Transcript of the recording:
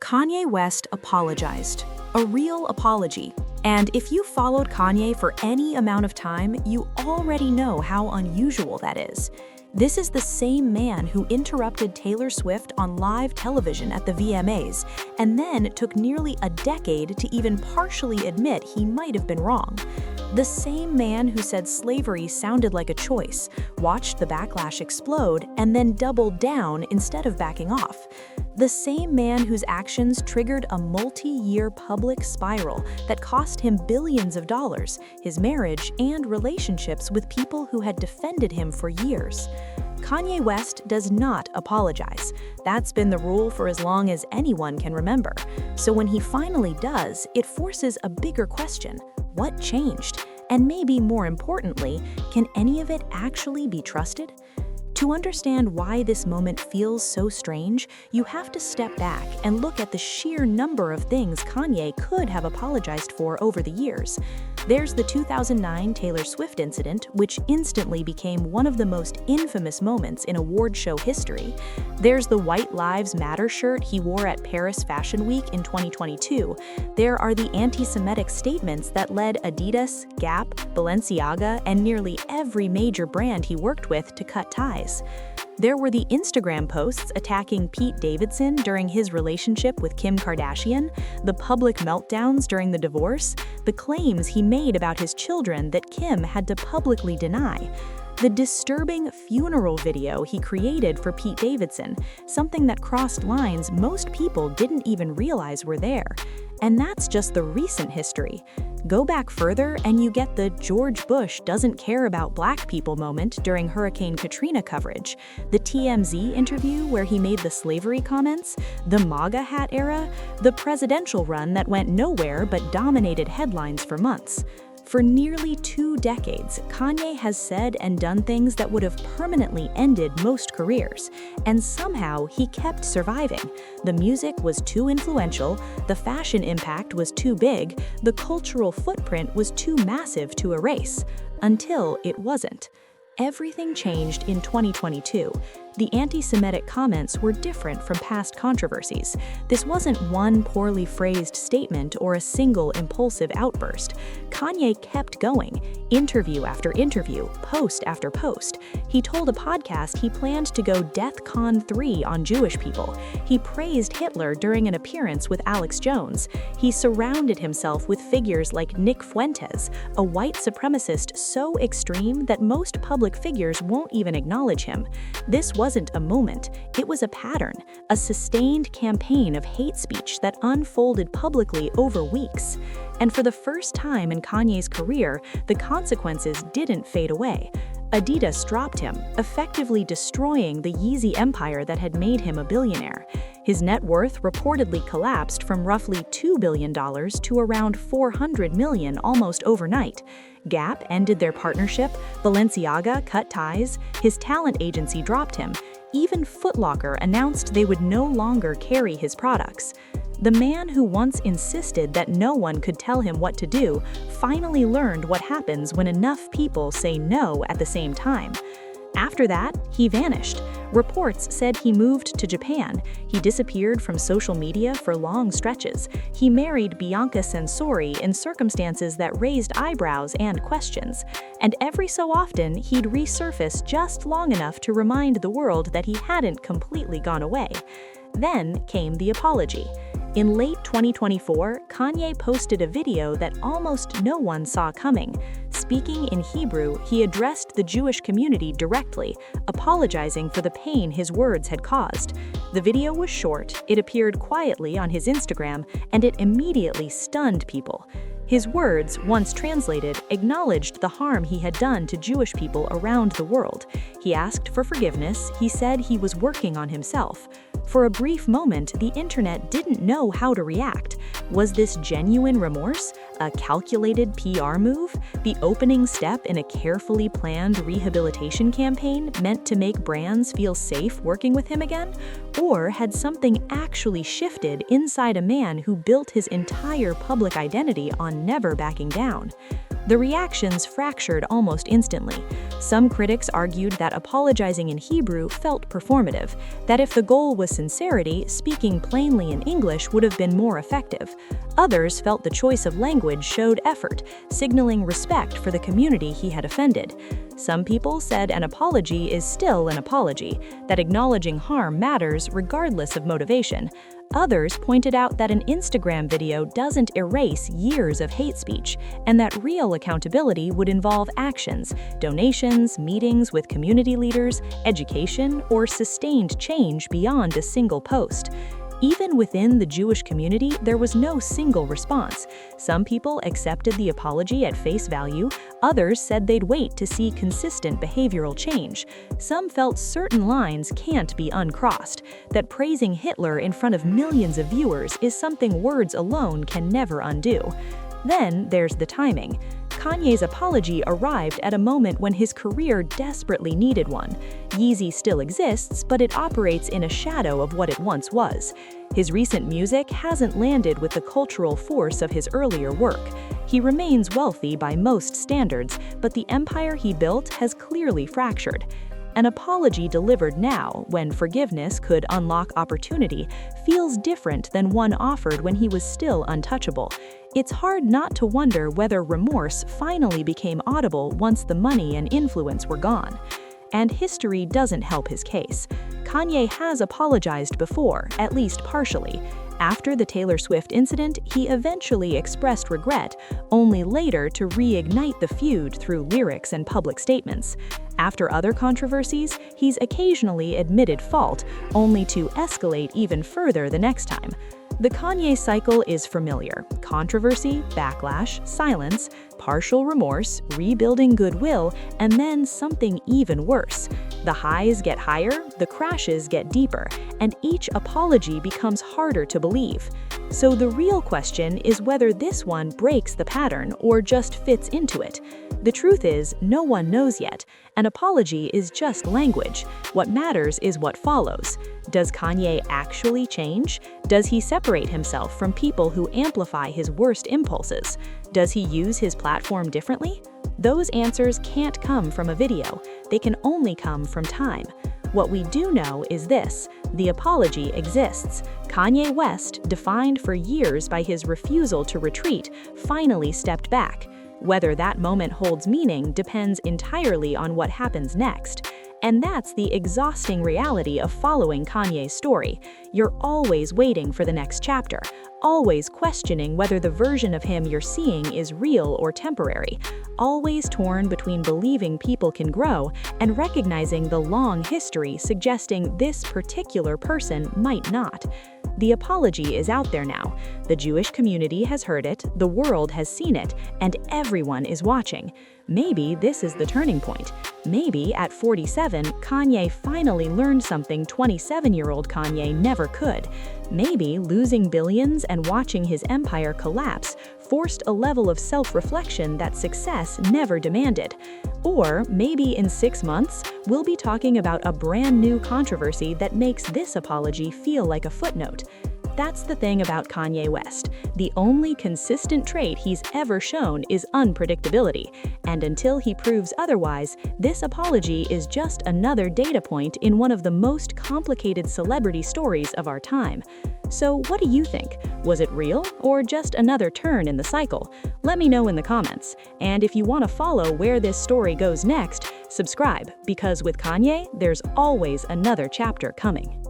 Kanye West apologized. A real apology. And if you followed Kanye for any amount of time, you already know how unusual that is. This is the same man who interrupted Taylor Swift on live television at the VMAs, and then took nearly a decade to even partially admit he might have been wrong. The same man who said slavery sounded like a choice, watched the backlash explode, and then doubled down instead of backing off. The same man whose actions triggered a multi-year public spiral that cost him billions of dollars, his marriage, and relationships with people who had defended him for years. Kanye West does not apologize. That's been the rule for as long as anyone can remember. So when he finally does, it forces a bigger question. What changed? And maybe more importantly, can any of it actually be trusted? To understand why this moment feels so strange, you have to step back and look at the sheer number of things Kanye could have apologized for over the years. There's the 2009 Taylor Swift incident, which instantly became one of the most infamous moments in award show history. There's the White Lives Matter shirt he wore at Paris Fashion Week in 2022. There are the anti-Semitic statements that led Adidas, Gap, Balenciaga, and nearly every major brand he worked with to cut ties. There were the Instagram posts attacking Pete Davidson during his relationship with Kim Kardashian, the public meltdowns during the divorce, the claims he made about his children that Kim had to publicly deny, the disturbing funeral video he created for Pete Davidson, something that crossed lines most people didn't even realize were there. And that's just the recent history. Go back further and you get the George Bush doesn't care about black people moment during Hurricane Katrina coverage, the TMZ interview where he made the slavery comments, the MAGA hat era, the presidential run that went nowhere but dominated headlines for months. For nearly 2 decades, Kanye has said and done things that would have permanently ended most careers, and somehow he kept surviving. The music was too influential, the fashion impact was too big, the cultural footprint was too massive to erase, until it wasn't. Everything changed in 2022. The anti-Semitic comments were different from past controversies. This wasn't one poorly phrased statement or a single impulsive outburst. Kanye kept going, interview after interview, post after post. He told a podcast he planned to go DEFCON 3 on Jewish people. He praised Hitler during an appearance with Alex Jones. He surrounded himself with figures like Nick Fuentes, a white supremacist so extreme that most public figures won't even acknowledge him. This wasn't a moment, it was a pattern, a sustained campaign of hate speech that unfolded publicly over weeks. And for the first time in Kanye's career, the consequences didn't fade away. Adidas dropped him, effectively destroying the Yeezy empire that had made him a billionaire. His net worth reportedly collapsed from roughly $2 billion to around $400 million almost overnight. Gap ended their partnership, Balenciaga cut ties, his talent agency dropped him. Even Foot Locker announced they would no longer carry his products. The man who once insisted that no one could tell him what to do finally learned what happens when enough people say no at the same time. After that, he vanished. Reports said he moved to Japan. He disappeared from social media for long stretches. He married Bianca Censori in circumstances that raised eyebrows and questions. And every so often, he'd resurface just long enough to remind the world that he hadn't completely gone away. Then came the apology. In late 2024, Kanye posted a video that almost no one saw coming. Speaking in Hebrew, he addressed the Jewish community directly, apologizing for the pain his words had caused. The video was short, it appeared quietly on his Instagram, and it immediately stunned people. His words, once translated, acknowledged the harm he had done to Jewish people around the world. He asked for forgiveness, he said he was working on himself. For a brief moment, the internet didn't know how to react. Was this genuine remorse? A calculated PR move? The opening step in a carefully planned rehabilitation campaign meant to make brands feel safe working with him again? Or had something actually shifted inside a man who built his entire public identity on never backing down? The reactions fractured almost instantly. Some critics argued that apologizing in Hebrew felt performative, that if the goal was sincerity, speaking plainly in English would have been more effective. Others felt the choice of language showed effort, signaling respect for the community he had offended. Some people said an apology is still an apology, that acknowledging harm matters regardless of motivation. Others pointed out that an Instagram video doesn't erase years of hate speech, and that real accountability would involve actions, donations, meetings with community leaders, education, or sustained change beyond a single post. Even within the Jewish community, there was no single response. Some people accepted the apology at face value, others said they'd wait to see consistent behavioral change. Some felt certain lines can't be uncrossed, that praising Hitler in front of millions of viewers is something words alone can never undo. Then there's the timing. Kanye's apology arrived at a moment when his career desperately needed one. Yeezy still exists, but it operates in a shadow of what it once was. His recent music hasn't landed with the cultural force of his earlier work. He remains wealthy by most standards, but the empire he built has clearly fractured. An apology delivered now, when forgiveness could unlock opportunity, feels different than one offered when he was still untouchable. It's hard not to wonder whether remorse finally became audible once the money and influence were gone. And history doesn't help his case. Kanye has apologized before, at least partially. After the Taylor Swift incident, he eventually expressed regret, only later to reignite the feud through lyrics and public statements. After other controversies, he's occasionally admitted fault, only to escalate even further the next time. The Kanye cycle is familiar: controversy, backlash, silence, partial remorse, rebuilding goodwill, and then something even worse. The highs get higher, the crashes get deeper, and each apology becomes harder to believe. So the real question is whether this one breaks the pattern or just fits into it. The truth is, no one knows yet. An apology is just language. What matters is what follows. Does Kanye actually change? Does he separate himself from people who amplify his worst impulses? Does he use his platform differently? Those answers can't come from a video. They can only come from time. What we do know is this: the apology exists. Kanye West, defined for years by his refusal to retreat, finally stepped back. Whether that moment holds meaning depends entirely on what happens next. And that's the exhausting reality of following Kanye's story. You're always waiting for the next chapter, always questioning whether the version of him you're seeing is real or temporary, always torn between believing people can grow and recognizing the long history suggesting this particular person might not. The apology is out there now. The Jewish community has heard it, the world has seen it, and everyone is watching. Maybe this is the turning point. Maybe at 47, Kanye finally learned something 27-year-old Kanye never could. Maybe losing billions and watching his empire collapse forced a level of self-reflection that success never demanded. Or maybe in 6 months, we'll be talking about a brand new controversy that makes this apology feel like a footnote. That's the thing about Kanye West. The only consistent trait he's ever shown is unpredictability. And until he proves otherwise, this apology is just another data point in one of the most complicated celebrity stories of our time. So what do you think? Was it real or just another turn in the cycle? Let me know in the comments. And if you want to follow where this story goes next, subscribe, because with Kanye, there's always another chapter coming.